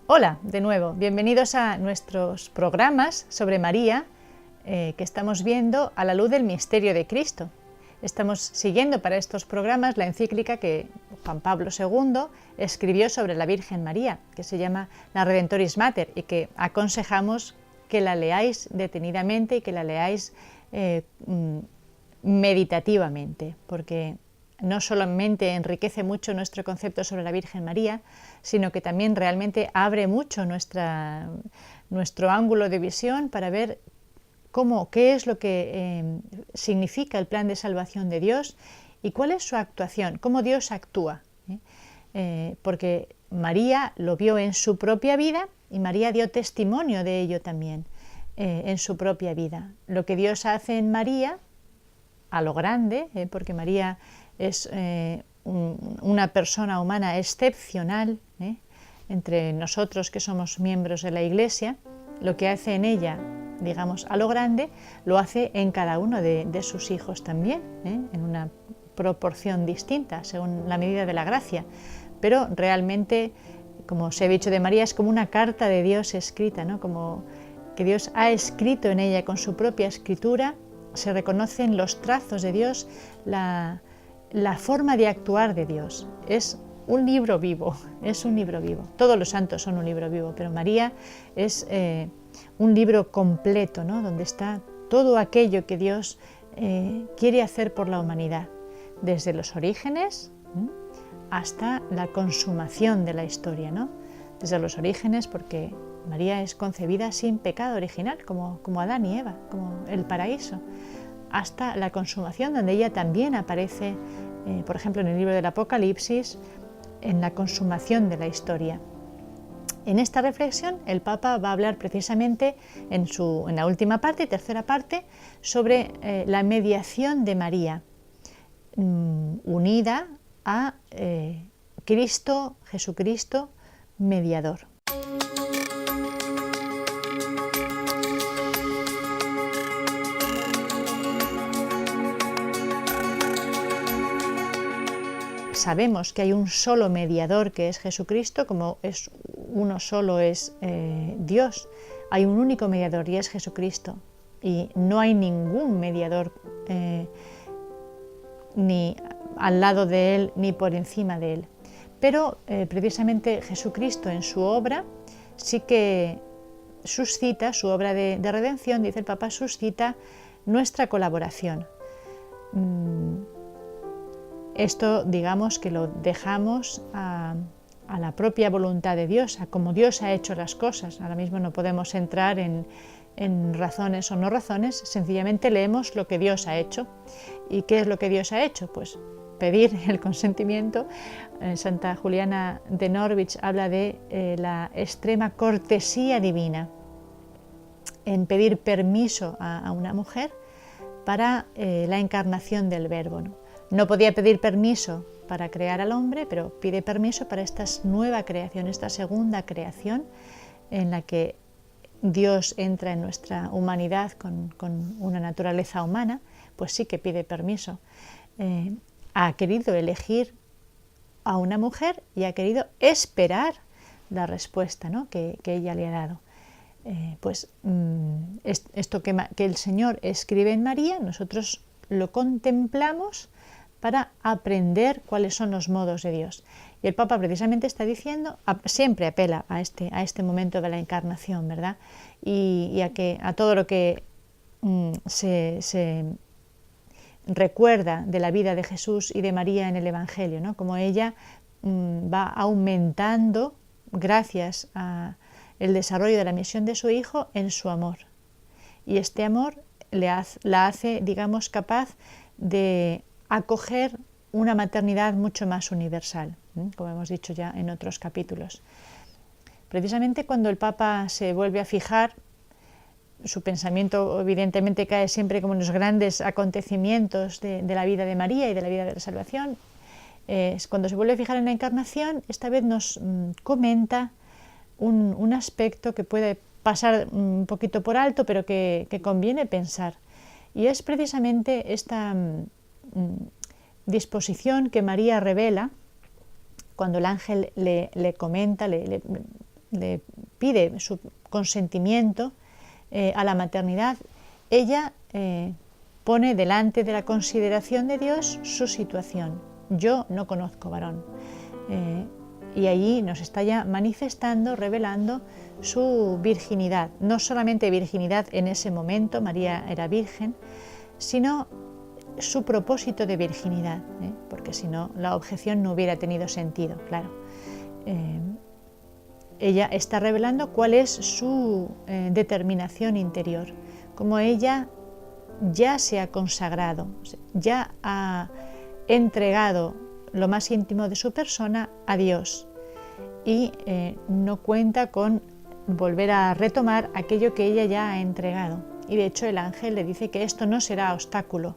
Hola, de nuevo, bienvenidos a nuestros programas sobre María que estamos viendo a la luz del misterio de Cristo. Estamos siguiendo para estos programas la encíclica que Juan Pablo II escribió sobre la Virgen María, que se llama La Redemptoris Mater, y que aconsejamos que la leáis detenidamente y que la leáis meditativamente, porque no solamente enriquece mucho nuestro concepto sobre la Virgen María, sino que también realmente abre mucho nuestro ángulo de visión para ver qué es lo que significa el plan de salvación de Dios y cuál es su actuación, cómo Dios actúa. Porque María lo vio en su propia vida y María dio testimonio de ello también en su propia vida. Lo que Dios hace en María, a lo grande, porque María es una persona humana excepcional, entre nosotros que somos miembros de la Iglesia, lo que hace en ella, digamos, a lo grande, lo hace en cada uno de sus hijos también, en una proporción distinta, según la medida de la gracia. Pero realmente, como se ha dicho de María, es como una carta de Dios escrita, ¿no? Como que Dios ha escrito en ella con su propia escritura, se reconocen los trazos de Dios, la forma de actuar de Dios. Es un libro vivo, es un libro vivo. Todos los santos son un libro vivo, pero María es un libro completo, ¿no? Donde está todo aquello que Dios quiere hacer por la humanidad, desde los orígenes hasta la consumación de la historia, ¿no? Desde los orígenes, porque María es concebida sin pecado original, como Adán y Eva, como el paraíso, hasta la consumación, donde ella también aparece, por ejemplo, en el libro del Apocalipsis, en la consumación de la historia. En esta reflexión, el Papa va a hablar precisamente en la última parte, tercera parte, sobre la mediación de María, unida a Cristo, Jesucristo, mediador. Sabemos que hay un solo mediador, que es Jesucristo, como uno solo es Dios. Hay un único mediador y es Jesucristo. Y no hay ningún mediador ni al lado de Él ni por encima de Él. Pero precisamente Jesucristo en su obra sí que suscita, su obra de redención, dice el Papa, suscita nuestra colaboración. Esto, digamos, que lo dejamos a la propia voluntad de Dios, a cómo Dios ha hecho las cosas. Ahora mismo no podemos entrar en razones o no razones, sencillamente leemos lo que Dios ha hecho. ¿Y qué es lo que Dios ha hecho? Pues pedir el consentimiento. Santa Juliana de Norwich habla de la extrema cortesía divina en pedir permiso a una mujer para la encarnación del Verbo, ¿no? No podía pedir permiso para crear al hombre, pero pide permiso para esta nueva creación, esta segunda creación en la que Dios entra en nuestra humanidad con una naturaleza humana, pues sí que pide permiso. Ha querido elegir a una mujer y ha querido esperar la respuesta, ¿no? que ella le ha dado. Esto que el Señor escribe en María, nosotros lo contemplamos para aprender cuáles son los modos de Dios. Y el Papa precisamente está diciendo, siempre apela a este momento de la encarnación, ¿verdad? Y a todo lo que se recuerda de la vida de Jesús y de María en el Evangelio, ¿no? Como ella va aumentando gracias al desarrollo de la misión de su Hijo en su amor. Y este amor la hace, digamos, capaz de acoger una maternidad mucho más universal, como hemos dicho ya en otros capítulos. Precisamente cuando el Papa se vuelve a fijar su pensamiento evidentemente cae siempre como en los grandes acontecimientos de la vida de María y de la vida de la salvación. Cuando se vuelve a fijar en la encarnación, esta vez nos comenta un aspecto que puede pasar un poquito por alto, pero que conviene pensar. Y es precisamente esta disposición que María revela cuando el ángel le comenta, le pide su consentimiento a la maternidad. Ella pone delante de la consideración de Dios su situación. Yo no conozco varón. Y allí nos está ya manifestando, revelando su virginidad. No solamente virginidad en ese momento, María era virgen, sino su propósito de virginidad, porque si no, la objeción no hubiera tenido sentido, claro. Ella está revelando cuál es su determinación interior, cómo ella ya se ha consagrado, ya ha entregado lo más íntimo de su persona a Dios y no cuenta con volver a retomar aquello que ella ya ha entregado. Y de hecho el ángel le dice que esto no será obstáculo,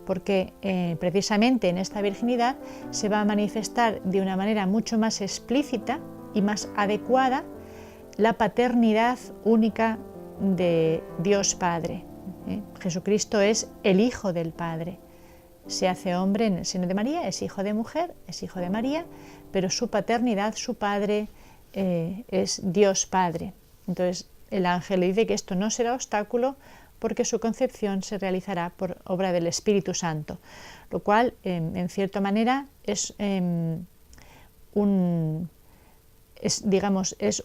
porque precisamente en esta virginidad se va a manifestar de una manera mucho más explícita y más adecuada la paternidad única de Dios Padre. Jesucristo es el Hijo del Padre. Se hace hombre en el seno de María, es hijo de mujer, es hijo de María, pero su paternidad, su Padre, es Dios Padre. Entonces el ángel le dice que esto no será obstáculo porque su concepción se realizará por obra del Espíritu Santo, lo cual en cierta manera es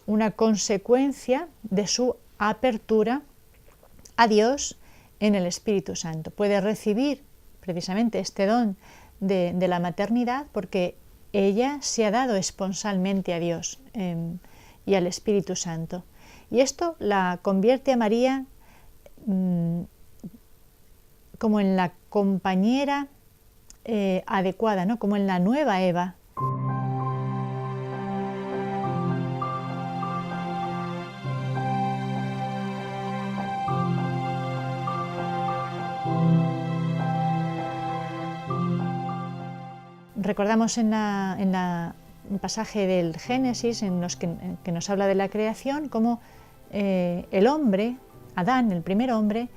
una consecuencia de su apertura a Dios en el Espíritu Santo. Puede recibir precisamente este don de la maternidad porque ella se ha dado esponsalmente a Dios y al Espíritu Santo. Y esto la convierte a María como en la compañera adecuada, ¿no? Como en la nueva Eva. Recordamos en un pasaje del Génesis en que nos habla de la creación, cómo el hombre, Adán, el primer hombre,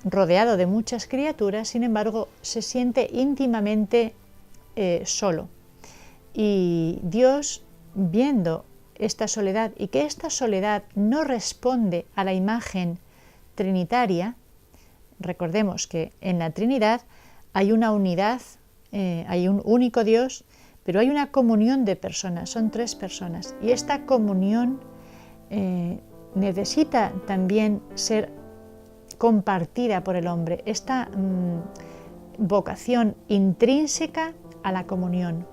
rodeado de muchas criaturas, sin embargo, se siente íntimamente solo. Y Dios, viendo esta soledad y que esta soledad no responde a la imagen trinitaria, recordemos que en la Trinidad hay una unidad, hay un único Dios, pero hay una comunión de personas, son 3 personas, y esta comunión necesita también ser compartida por el hombre, esta vocación intrínseca a la comunión,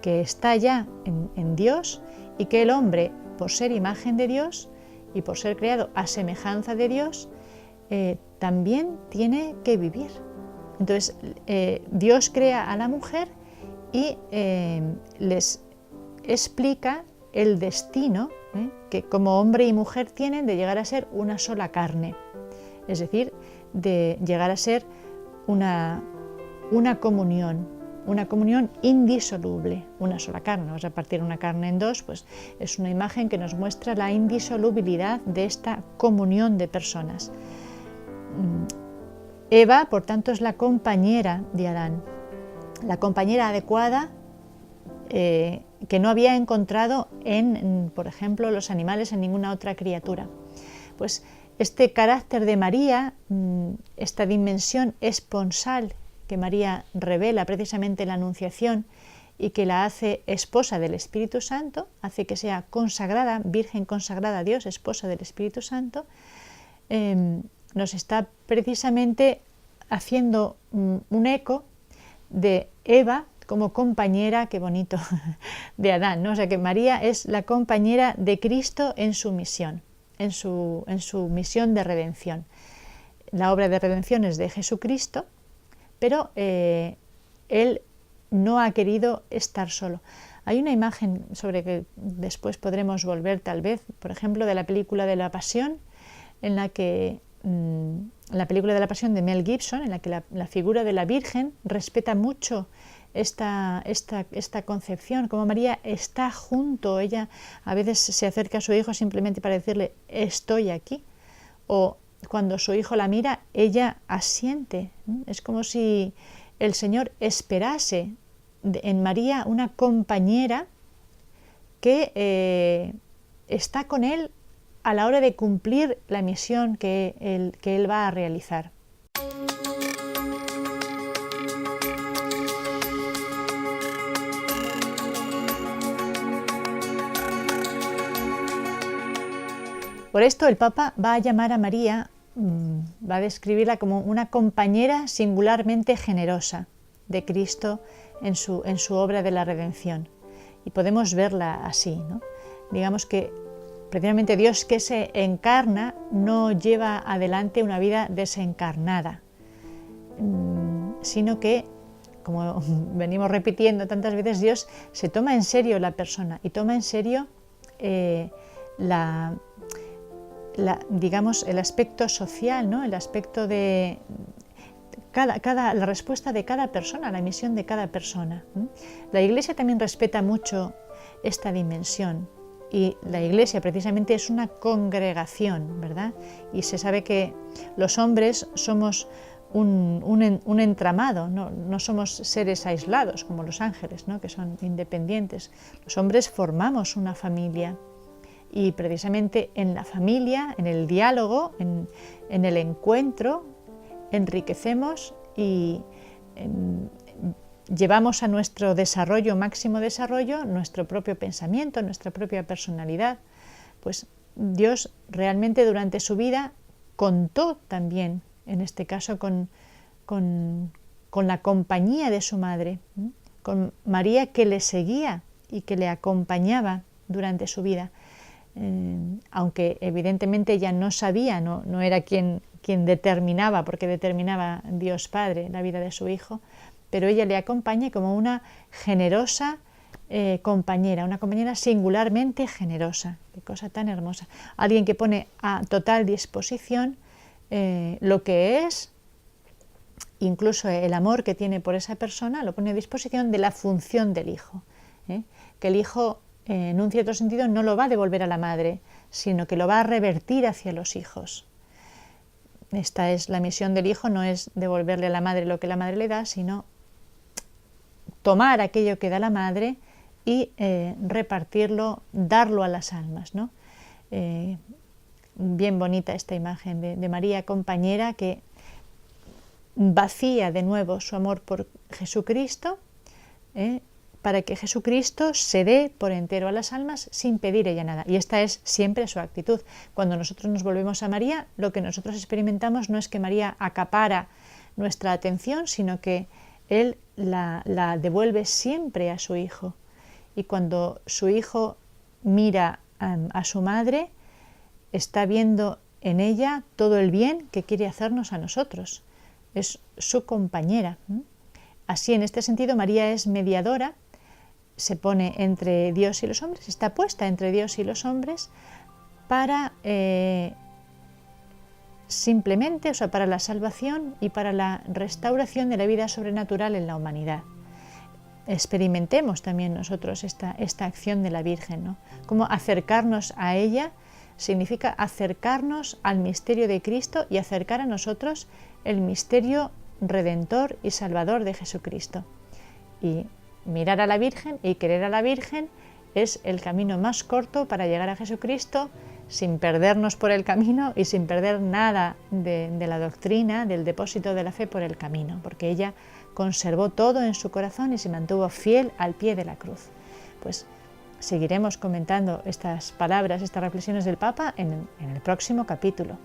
que está ya en Dios y que el hombre, por ser imagen de Dios y por ser creado a semejanza de Dios, también tiene que vivir. Entonces, Dios crea a la mujer y les explica el destino que como hombre y mujer tienen de llegar a ser una sola carne, es decir, de llegar a ser una comunión indisoluble, una sola carne. Vamos a partir una carne en 2, pues es una imagen que nos muestra la indisolubilidad de esta comunión de personas. Eva, por tanto, es la compañera de Adán, la compañera adecuada que no había encontrado por ejemplo, los animales, en ninguna otra criatura. Pues este carácter de María, esta dimensión esponsal que María revela precisamente en la Anunciación y que la hace esposa del Espíritu Santo, hace que sea consagrada, virgen consagrada a Dios, esposa del Espíritu Santo, nos está precisamente haciendo un eco de Eva como compañera, qué bonito, de Adán, ¿no? O sea que María es la compañera de Cristo en su misión, en su misión de redención. La obra de redención es de Jesucristo, pero Él no ha querido estar solo. Hay una imagen sobre que después podremos volver tal vez, por ejemplo, de la película de la Pasión, en la que la película de la Pasión de Mel Gibson, en la que la figura de la Virgen respeta mucho esta concepción, como María está junto, ella a veces se acerca a su hijo simplemente para decirle estoy aquí, o cuando su hijo la mira, ella asiente. Es como si el Señor esperase en María una compañera que está con él a la hora de cumplir la misión que él va a realizar. Por esto el Papa va a llamar a María, va a describirla como una compañera singularmente generosa de Cristo en su obra de la redención. Y podemos verla así, ¿no? Digamos que precisamente Dios que se encarna no lleva adelante una vida desencarnada, sino que, como venimos repitiendo tantas veces, Dios se toma en serio la persona y toma en serio digamos, el aspecto social, ¿no? El aspecto de la respuesta de cada persona, la misión de cada persona. La Iglesia también respeta mucho esta dimensión, y la Iglesia precisamente es una congregación, ¿verdad? Y se sabe que los hombres somos un entramado, no somos seres aislados como los ángeles, ¿no? Que son independientes. Los hombres formamos una familia. Y precisamente en la familia, en el diálogo, en el encuentro, enriquecemos y llevamos a nuestro máximo desarrollo, nuestro propio pensamiento, nuestra propia personalidad. Pues Dios realmente durante su vida contó también, en este caso, con la compañía de su madre, con María que le seguía y que le acompañaba durante su vida. Aunque evidentemente ella no sabía, no era quien determinaba, porque determinaba Dios Padre la vida de su hijo, pero ella le acompaña como una generosa compañera, una compañera singularmente generosa. Qué cosa tan hermosa. Alguien que pone a total disposición lo que es, incluso el amor que tiene por esa persona, lo pone a disposición de la función del hijo. Que el hijo, en un cierto sentido, no lo va a devolver a la madre, sino que lo va a revertir hacia los hijos. Esta es la misión del hijo, no es devolverle a la madre lo que la madre le da, sino tomar aquello que da la madre y repartirlo, darlo a las almas, ¿no? Bien bonita esta imagen de María compañera que vacía de nuevo su amor por Jesucristo, para que Jesucristo se dé por entero a las almas sin pedir ella nada. Y esta es siempre su actitud. Cuando nosotros nos volvemos a María, lo que nosotros experimentamos no es que María acapara nuestra atención, sino que Él la devuelve siempre a su Hijo. Y cuando su Hijo mira a su madre, está viendo en ella todo el bien que quiere hacernos a nosotros. Es su compañera. Así, en este sentido, María es mediadora, se pone entre Dios y los hombres, está puesta entre Dios y los hombres para simplemente, o sea, para la salvación y para la restauración de la vida sobrenatural en la humanidad. Experimentemos también nosotros esta acción de la Virgen, ¿no? Cómo acercarnos a ella significa acercarnos al misterio de Cristo y acercar a nosotros el misterio redentor y salvador de Jesucristo. Y mirar a la Virgen y querer a la Virgen es el camino más corto para llegar a Jesucristo sin perdernos por el camino y sin perder nada de la doctrina, del depósito de la fe por el camino, porque ella conservó todo en su corazón y se mantuvo fiel al pie de la cruz. Pues seguiremos comentando estas palabras, estas reflexiones del Papa en el próximo capítulo.